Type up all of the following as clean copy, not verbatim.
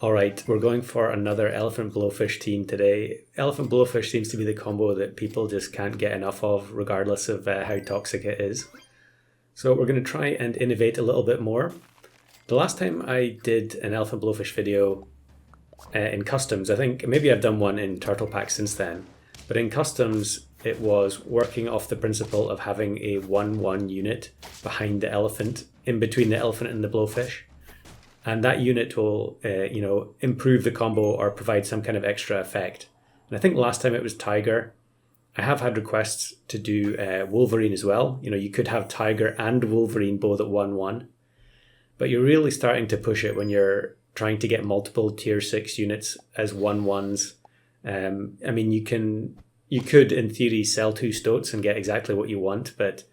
Alright, we're going for another Elephant Blowfish team today. Elephant Blowfish seems to be the combo that people just can't get enough of, regardless of how toxic it is. So we're going to try and innovate a little bit more. The last time I did an Elephant Blowfish video in Customs, I think maybe I've done one in Turtle Pack since then, but in Customs it was working off the principle of having a 1-1 unit behind the elephant, in between the elephant and the blowfish. And that unit will, improve the combo or provide some kind of extra effect. And I think last time it was Tiger. I have had requests to do Wolverine as well. You know, you could have Tiger and Wolverine both at 1-1. But you're really starting to push it when you're trying to get multiple tier 6 units as 1-1s. I mean, you could, in theory, sell 2 Stoats and get exactly what you want. But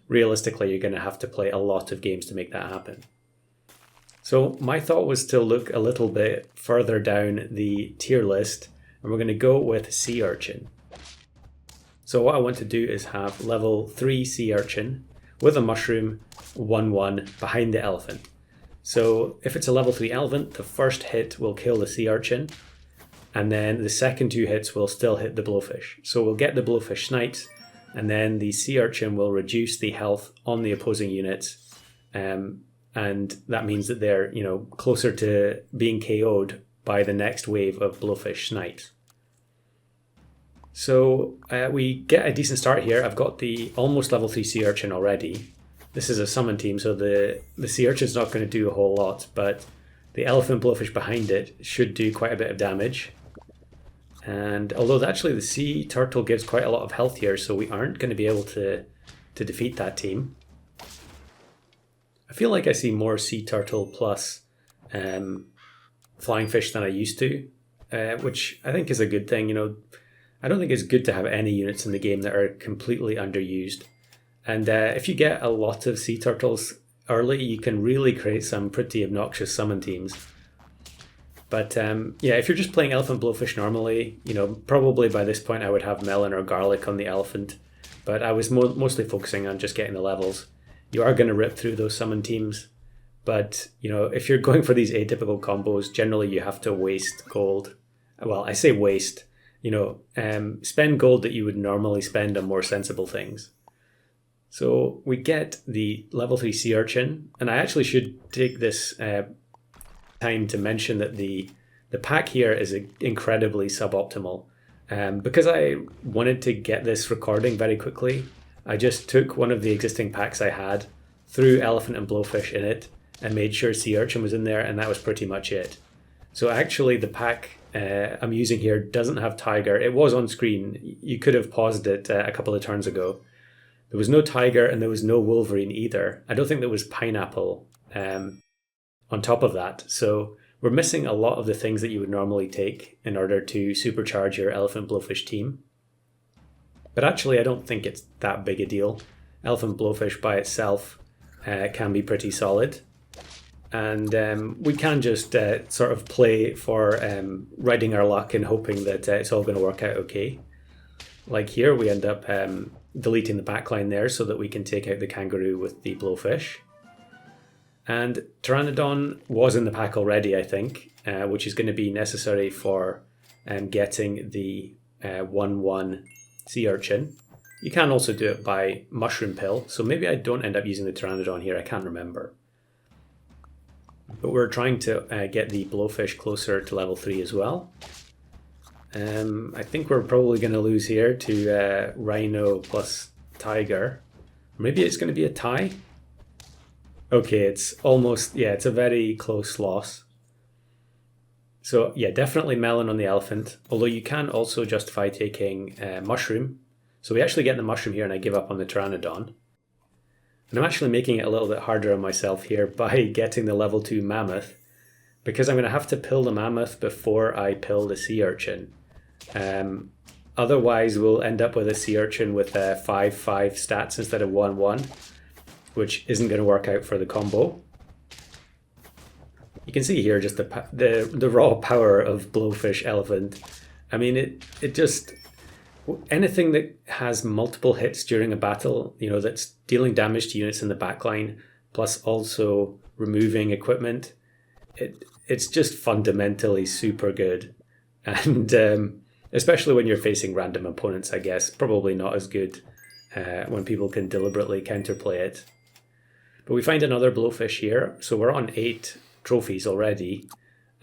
realistically, you're going to have to play a lot of games to make that happen. So my thought was to look a little bit further down the tier list, and we're going to go with Sea Urchin. So what I want to do is have level 3 Sea Urchin with a mushroom 1-1 behind the elephant. So if it's a level 3 elephant, the first hit will kill the Sea Urchin, and then the second 2 hits will still hit the blowfish. So we'll get the blowfish snipes, and then the Sea Urchin will reduce the health on the opposing units. And that means that they're, closer to being KO'd by the next wave of blowfish snipes. So we get a decent start here. I've got the almost level 3 Sea Urchin already. This is a summon team, so the Sea Urchin's not going to do a whole lot, but the elephant blowfish behind it should do quite a bit of damage. And although actually the sea turtle gives quite a lot of health here, so we aren't going to be able to defeat that team. I feel like I see more sea turtle plus flying fish than I used to, which I think is a good thing. I don't think it's good to have any units in the game that are completely underused. And if you get a lot of sea turtles early, you can really create some pretty obnoxious summon teams. But if you're just playing Elephant Blowfish normally, probably by this point I would have melon or garlic on the elephant. But I was mostly focusing on just getting the levels. You are going to rip through those summon teams, but if you're going for these atypical combos, generally you have to waste gold. Well, I say waste, spend gold that you would normally spend on more sensible things. So we get the level 3 Sea Urchin, and I actually should take this time to mention that the pack here is incredibly suboptimal. Because I wanted to get this recording very quickly, I just took one of the existing packs I had, threw elephant and blowfish in it, and made sure Sea Urchin was in there, and that was pretty much it. So actually the pack I'm using here doesn't have Tiger. It was on screen. You could have paused it a couple of turns ago. There was no Tiger and there was no Wolverine either. I don't think there was Pineapple on top of that. So we're missing a lot of the things that you would normally take in order to supercharge your elephant blowfish team. But actually, I don't think it's that big a deal. Elephant Blowfish by itself can be pretty solid. And we can just sort of play for riding our luck and hoping that it's all going to work out okay. Like here, we end up deleting the backline there so that we can take out the kangaroo with the blowfish. And Pteranodon was in the pack already, I think, which is going to be necessary for getting the 1-1 Sea Urchin. You can also do it by Mushroom Pill, so maybe I don't end up using the Pteranodon here, I can't remember. But we're trying to get the blowfish closer to level 3 as well. I think we're probably going to lose here to Rhino plus Tiger. Maybe it's going to be a tie? Okay, it's almost, it's a very close loss. So yeah, definitely melon on the elephant, although you can also justify taking mushroom. So we actually get the mushroom here and I give up on the Pteranodon. And I'm actually making it a little bit harder on myself here by getting the level 2 mammoth, because I'm going to have to pill the mammoth before I pill the Sea Urchin. Otherwise we'll end up with a Sea Urchin with 5-5 stats instead of 1-1, which isn't going to work out for the combo. You can see here just the raw power of Blowfish Elephant. I mean, it just, anything that has multiple hits during a battle, that's dealing damage to units in the backline, plus also removing equipment, it's just fundamentally super good. And especially when you're facing random opponents, I guess. Probably not as good when people can deliberately counterplay it. But we find another Blowfish here. So we're on 8 trophies already.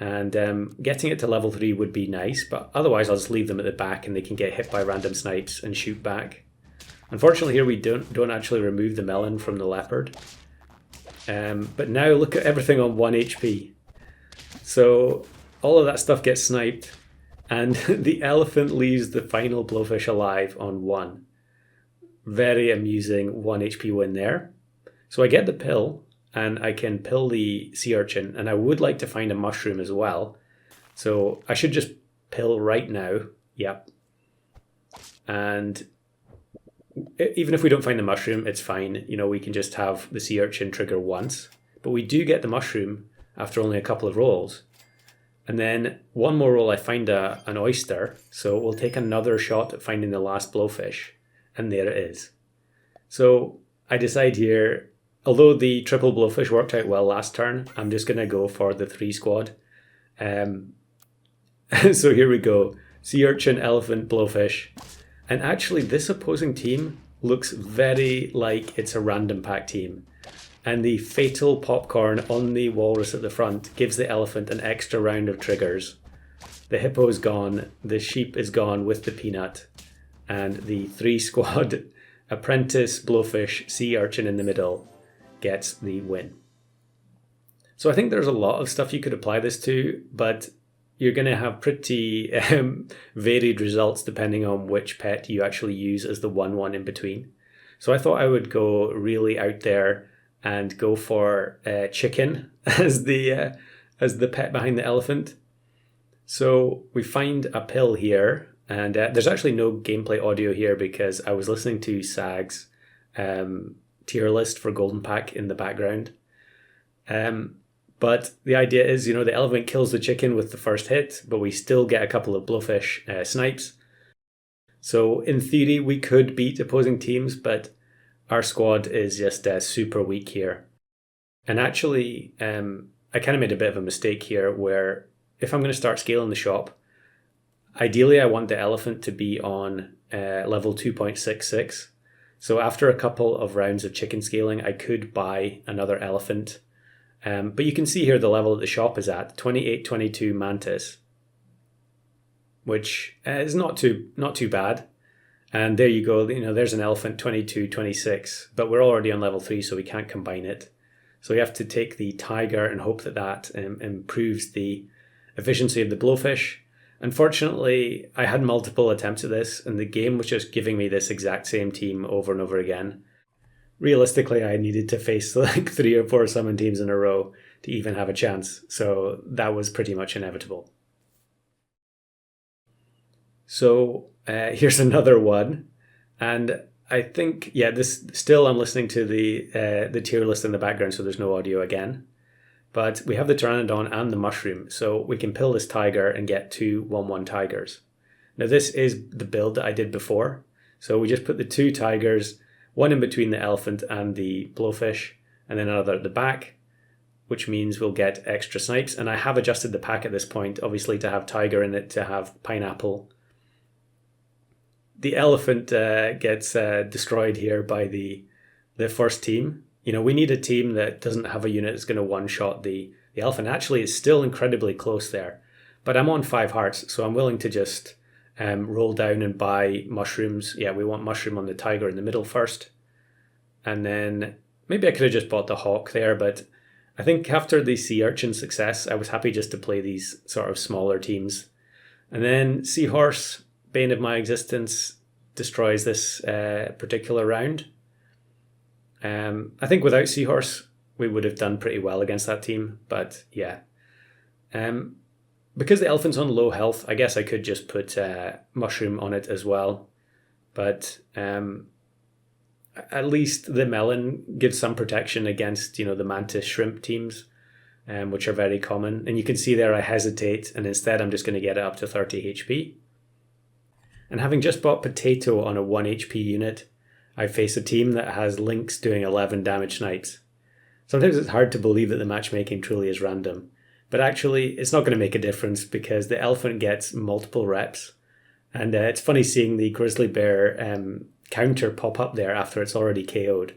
And getting it to level 3 would be nice. But otherwise, I'll just leave them at the back and they can get hit by random snipes and shoot back. Unfortunately, here we don't actually remove the melon from the leopard. But now look at everything on 1 HP. So all of that stuff gets sniped. And the elephant leaves the final Blowfish alive on 1. Very amusing 1 HP win there. So I get the pill, and I can pill the sea urchin, and I would like to find a mushroom as well. So I should just pill right now. Yep. And even if we don't find the mushroom, it's fine. You know, we can just have the sea urchin trigger once. But we do get the mushroom after only a couple of rolls. And then one more roll, I find an oyster. So we'll take another shot at finding the last Blowfish. And there it is. So I decide here, although the triple Blowfish worked out well last turn, I'm just going to go for the 3 squad. So here we go. Sea urchin, elephant, Blowfish. And actually this opposing team looks very like it's a random pack team. And the fatal popcorn on the walrus at the front gives the elephant an extra round of triggers. The hippo is gone, the sheep is gone with the peanut, and the 3 squad, Apprentice, Blowfish, sea urchin in the middle, gets the win. So I think there's a lot of stuff you could apply this to, but you're going to have pretty varied results depending on which pet you actually use as the 1-1 in between. So I thought I would go really out there and go for chicken as the pet behind the elephant. So we find a pill here, and there's actually no gameplay audio here because I was listening to Sag's tier list for Golden Pack in the background. But the idea is, you know, the elephant kills the chicken with the first hit, but we still get a couple of Blowfish snipes. So in theory, we could beat opposing teams, but our squad is just super weak here. And actually, I kind of made a bit of a mistake here where if I'm going to start scaling the shop, ideally I want the elephant to be on level 2.66. So after a couple of rounds of chicken scaling, I could buy another elephant. But you can see here the level that the shop is at, 2822 mantis, which is not too bad. And there you go, you know, there's an elephant, 2226, but we're already on level 3, so we can't combine it. So we have to take the tiger and hope that improves the efficiency of the Blowfish. Unfortunately, I had multiple attempts at this, and the game was just giving me this exact same team over and over again. Realistically, I needed to face like 3 or 4 summon teams in a row to even have a chance, so that was pretty much inevitable. So here's another one, and I think, yeah, this still I'm listening to the tier list in the background, so there's no audio again. But we have the Pteranodon and the mushroom, so we can pill this tiger and get 2 1/1 tigers. Now this is the build that I did before, so we just put the 2 tigers, one in between the elephant and the Blowfish, and then another at the back, which means we'll get extra snipes. And I have adjusted the pack at this point, obviously to have tiger in it, to have pineapple. The elephant gets destroyed here by the first team. You know, we need a team that doesn't have a unit that's going to one-shot the elephant. Actually, it's still incredibly close there. But I'm on 5 hearts, so I'm willing to just roll down and buy mushrooms. Yeah, we want mushroom on the tiger in the middle first. And then maybe I could have just bought the hawk there, but I think after the sea urchin success, I was happy just to play these sort of smaller teams. And then seahorse, bane of my existence, destroys this particular round. I think without seahorse, we would have done pretty well against that team, but yeah. Because the elephant's on low health, I guess I could just put mushroom on it as well. But at least the melon gives some protection against, you know, the mantis shrimp teams, which are very common. And you can see there I hesitate, and instead I'm just going to get it up to 30 HP. And having just bought potato on a 1 HP unit, I face a team that has lynx doing 11 damage snipes. Sometimes it's hard to believe that the matchmaking truly is random. But actually, it's not going to make a difference because the elephant gets multiple reps. And it's funny seeing the grizzly bear counter pop up there after it's already KO'd.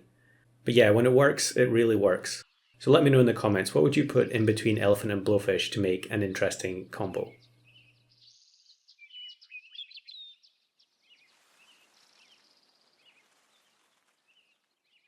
But yeah, when it works, it really works. So let me know in the comments, what would you put in between elephant and blowfish to make an interesting combo?